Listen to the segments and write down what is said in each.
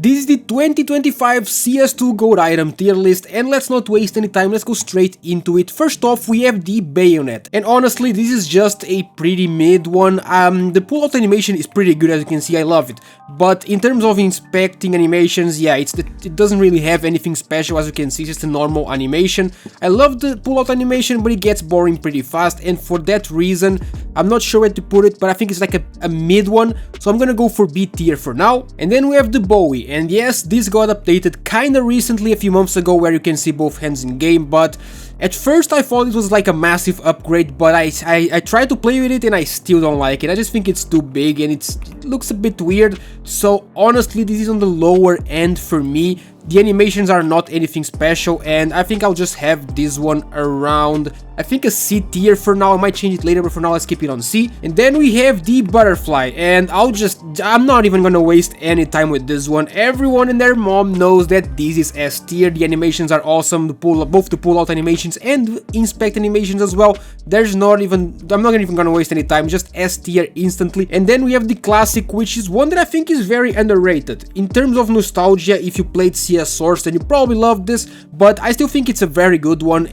This is the 2025 CS2 Gold item tier list, and let's not waste any time, let's go straight into it. First off, we have the bayonet, and honestly this is just a pretty mid one. The pull-out animation is pretty good, as you can see, I love it, but in terms of inspecting animations, yeah, it doesn't really have anything special. As you can see, it's just a normal animation. I love the pull-out animation, but it gets boring pretty fast, and for that reason I'm not sure where to put it, but I think it's like a mid one, so I'm gonna go for B tier for now. And then we have the Bowie, and yes, this got updated kinda recently, a few months ago, where you can see both hands in game, but at first I thought it was like a massive upgrade, but I tried to play with it and I still don't like it. I just think it's too big and it looks a bit weird, so honestly this is on the lower end for me. The animations are not anything special, and I think I'll just have this one around, I think, a C tier for now. I might change it later, but for now let's keep it on C. And then we have the butterfly, and I'm not even gonna waste any time with this one. Everyone and their mom knows that this is S tier. The animations are awesome, both the pull out animations and inspect animations as well. I'm not even gonna waste any time, just S tier instantly. And then we have the classic, which is one that I think is very underrated. In terms of nostalgia, if you played CS Source, then you probably love this, but I still think it's a very good one.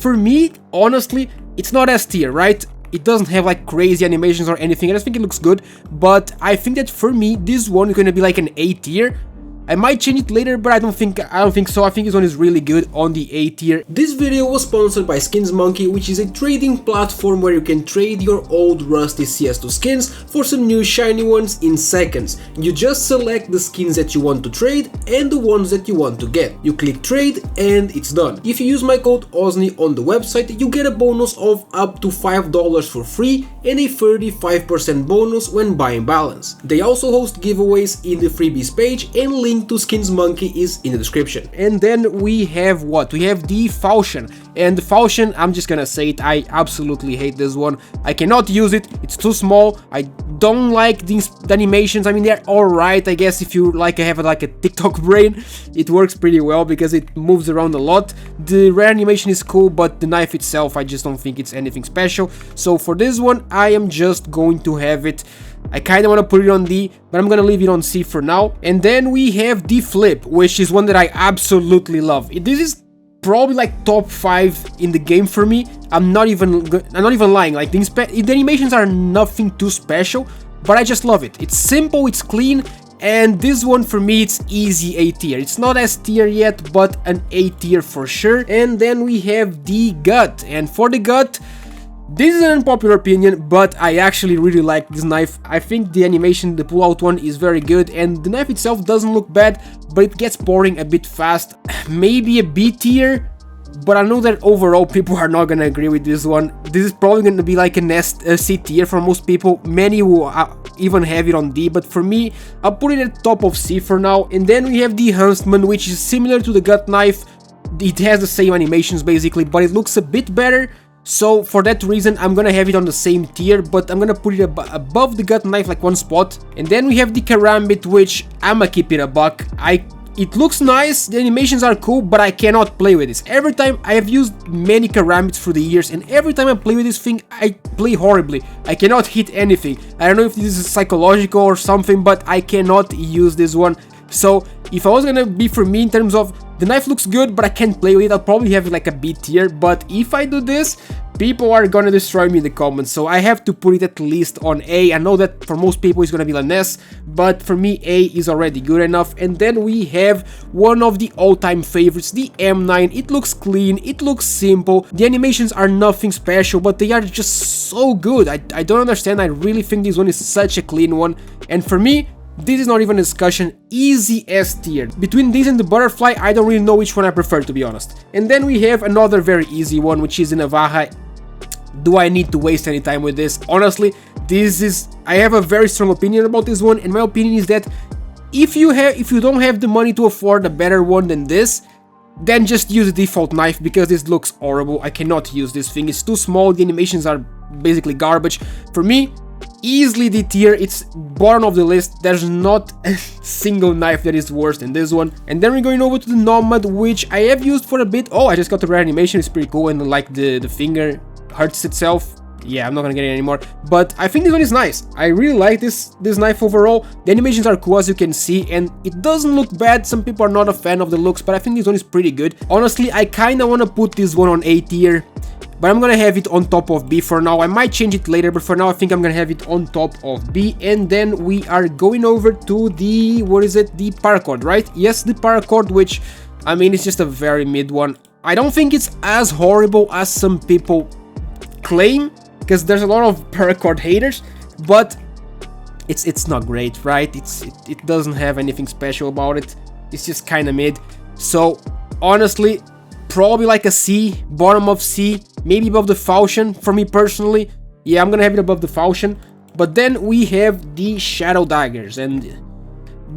For me, honestly, it's not S tier, right? It doesn't have like crazy animations or anything. I just think it looks good, but I think that for me, this one is gonna be like an A tier. I might change it later, but I don't think so. I think this one is really good on the A tier. This video was sponsored by Skins Monkey, which is a trading platform where you can trade your old rusty CS2 skins for some new shiny ones in seconds. You just select the skins that you want to trade and the ones that you want to get. You click trade and it's done. If you use my code OZNI on the website, you get a bonus of up to $5 for free and a 35% bonus when buying balance. They also host giveaways in the freebies page, and link to Skins Monkey is in the description. And then we have what? We have the Falchion. And the Falchion, I'm just gonna say it, I absolutely hate this one. I cannot use it, it's too small. I don't like the animations. I mean, they're alright, I guess, if you have like a TikTok brain. It works pretty well because it moves around a lot. The rare animation is cool, but the knife itself, I just don't think it's anything special. So for this one, I am just going to have it, I kinda wanna put it on D, but I'm gonna leave it on C for now. And then we have the Flip, which is one that I absolutely love. This is probably like top 5 in the game for me. I'm not even lying. Like the animations are nothing too special, but I just love it. It's simple, it's clean, and this one for me, it's easy A tier. It's not S tier yet, but an A tier for sure. And then we have the Gut, and for the Gut, this is an unpopular opinion, but I actually really like this knife. I think the animation, the pull-out one, is very good, and the knife itself doesn't look bad, but it gets boring a bit fast. Maybe a B tier, but I know that overall people are not gonna agree with this one. This is probably gonna be like a C tier for most people. Many will even have it on D, but for me, I'll put it at top of C for now. And then we have the Huntsman, which is similar to the Gut knife. It has the same animations basically, but it looks a bit better. So for that reason, I'm gonna have it on the same tier, but I'm gonna put it above the Gut knife, like one spot. And then we have the Karambit, which I'ma keep it a buck. It looks nice, the animations are cool, but I cannot play with this. Every time I have used many Karambits through the years, and every time I play with this thing, I play horribly. I cannot hit anything. I don't know if this is psychological or something, but I cannot use this one. So if I was gonna be for me in terms of the knife looks good, but I can't play with it, I'll probably have it like a B tier. But if I do this, people are gonna destroy me in the comments, so I have to put it at least on A. I know that for most people it's gonna be an S, but for me A is already good enough. And then we have one of the all-time favorites, the M9. It looks clean, it looks simple, the animations are nothing special, but they are just so good. I don't understand, I really think this one is such a clean one, and for me, this is not even a discussion, easy S tier. Between this and the Butterfly, I don't really know which one I prefer, to be honest. And then we have another very easy one, which is the Navaja. Do I need to waste any time with this? Honestly, I have a very strong opinion about this one, and my opinion is that if you don't have the money to afford a better one than this, then just use the default knife, because this looks horrible. I cannot use this thing, it's too small, the animations are basically garbage. For me, easily D tier, it's bottom of the list. There's not a single knife that is worse than this one. And then we're going over to the Nomad, which I have used for a bit. Oh, I just got the rare animation, it's pretty cool, and like the finger hurts itself. Yeah, I'm not gonna get it anymore, but I think this one is nice. I really like this knife overall. The animations are cool, as you can see, and it doesn't look bad. Some people are not a fan of the looks, but I think this one is pretty good. Honestly, I kinda wanna put this one on A tier, but I'm gonna have it on top of B for now. I might change it later, but for now I think I'm gonna have it on top of B. And then we are going over to the, what is it, the paracord, right? Yes, the paracord, which, I mean, it's just a very mid one. I don't think it's as horrible as some people claim, because there's a lot of paracord haters, but it's not great, right? It doesn't have anything special about it. It's just kind of mid. So honestly, probably like a C, bottom of C, maybe above the falchion for me personally. Yeah, I'm gonna have it above the falchion. But then we have the shadow daggers, and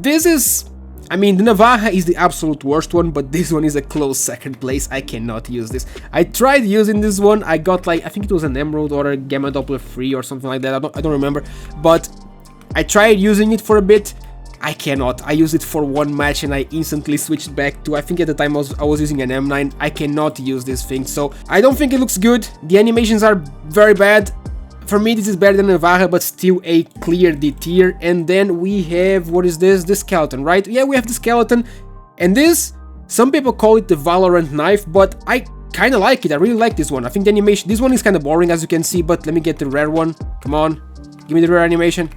this is, I mean, the Navaja is the absolute worst one, but this one is a close second place. I cannot use this. I tried using this one. I got like, I think it was an Emerald or a Gamma Doppler 3 or something like that. I don't remember, but I tried using it for a bit. I cannot. I used it for one match and I instantly switched back to, I think at the time I was using an M9. I cannot use this thing, so I don't think it looks good. The animations are very bad. For me, this is better than Navaja, but still a clear D tier. And then we have, what is this? The skeleton, right? Yeah, we have the skeleton. And this, some people call it the Valorant knife, but I kind of like it. I really like this one. I think the animation, this one is kind of boring, as you can see, but let me get the rare one. Come on, give me the rare animation.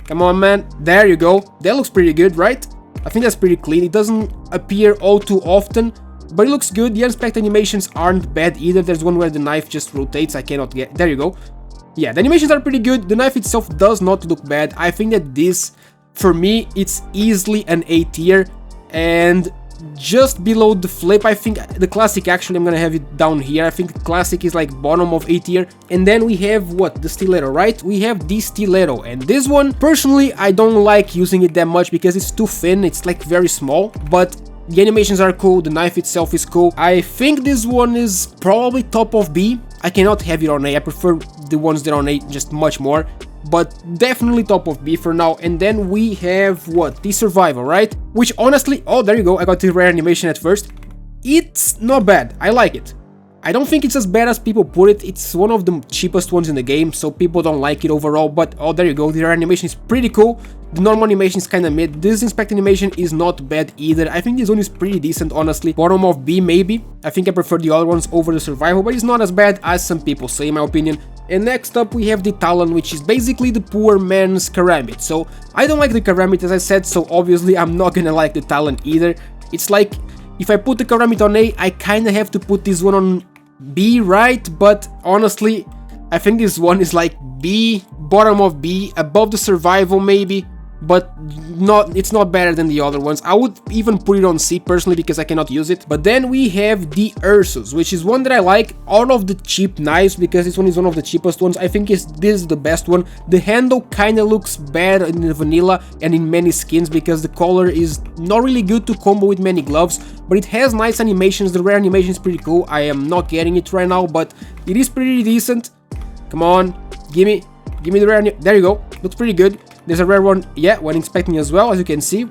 Come on, man. There you go. That looks pretty good, right? I think that's pretty clean. It doesn't appear all too often, but it looks good. The unspec animations aren't bad either. There's one where the knife just rotates. I cannot get... There you go. Yeah, the animations are pretty good. The knife itself does not look bad. I think that this, for me, it's easily an A tier. And just below the flip, I think the classic, actually, I'm gonna have it down here. I think the classic is like bottom of A tier. And then we have, what, the stiletto, right? We have the stiletto. And this one, personally, I don't like using it that much because it's too thin. It's like very small, but the animations are cool. The knife itself is cool. I think this one is probably top of B. I cannot have it on A. I prefer the ones that are on A just much more, but definitely top of B for now. And then we have, what, the survival, right? Which honestly, oh, there you go, I got the rare animation at first. It's not bad. I like it. I don't think it's as bad as people put it. It's one of the cheapest ones in the game, so people don't like it overall, but oh, there you go, the rare animation is pretty cool. The normal animation is kind of mid. This inspect animation is not bad either. I think this one is pretty decent, honestly. Bottom of B, maybe. I think I prefer the other ones over the survival, but it's not as bad as some people say, in my opinion. And next up, we have the Talon, which is basically the poor man's Karambit. So, I don't like the Karambit, as I said, so obviously I'm not gonna like the Talon either. It's like, if I put the Karambit on A, I kinda have to put this one on B, right? But honestly, I think this one is like B, bottom of B, above the survival maybe, but it's not better than the other ones. I would even put it on C personally because I cannot use it. But then we have the Ursus, which is one that I like out of the cheap knives because this one is one of the cheapest ones. I think this is the best one. The handle kind of looks bad in the vanilla and in many skins because the color is not really good to combo with many gloves, but it has nice animations. The rare animation is pretty cool. I am not getting it right now, but it is pretty decent. Come on, give me the rare. There you go. Looks pretty good. There's a rare one, yeah, when inspecting as well, as you can see.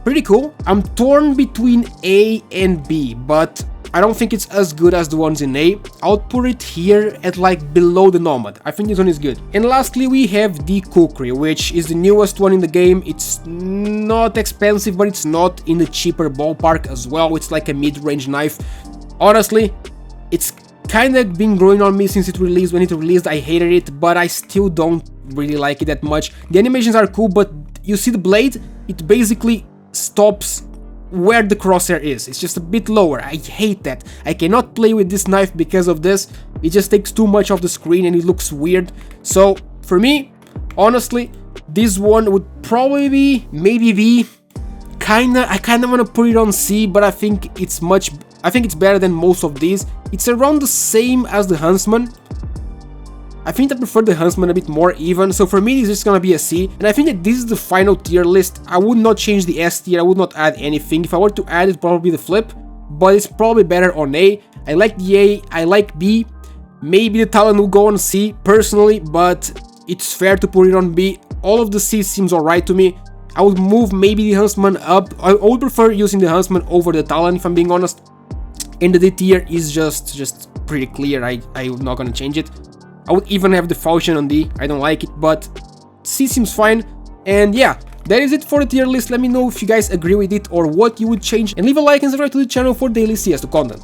Pretty cool. I'm torn between A and B, but I don't think it's as good as the ones in A. I'll put it here at like below the Nomad. I think this one is good. And lastly, we have the Kukri, which is the newest one in the game. It's not expensive, but it's not in the cheaper ballpark as well. It's like a mid-range knife. Honestly, it's kind of been growing on me since it released. When it released, I hated it, but I still don't really like it that much. The animations are cool, but you see the blade, it basically stops where the crosshair is. It's just a bit lower. I hate that. I cannot play with this knife because of this. It just takes too much of the screen and it looks weird. So for me, honestly, this one would probably be maybe B. I kinda want to put it on C, but I think it's better than most of these. It's around the same as the Huntsman. I think I prefer the Huntsman a bit more even, so for me this is just gonna be a C, and I think that this is the final tier list. I would not change the S tier, I would not add anything. If I were to add it, probably the Flip, but it's probably better on A. I like the A, I like B, maybe the Talon will go on C personally, but it's fair to put it on B. All of the C seems alright to me. I would move maybe the Huntsman up. I would prefer using the Huntsman over the Talon if I'm being honest. And the D tier is just pretty clear. I'm not gonna change it. I would even have the Falchion on D. I don't like it, but C seems fine. And yeah, that is it for the tier list. Let me know if you guys agree with it or what you would change, and leave a like and subscribe to the channel for daily CS2 content.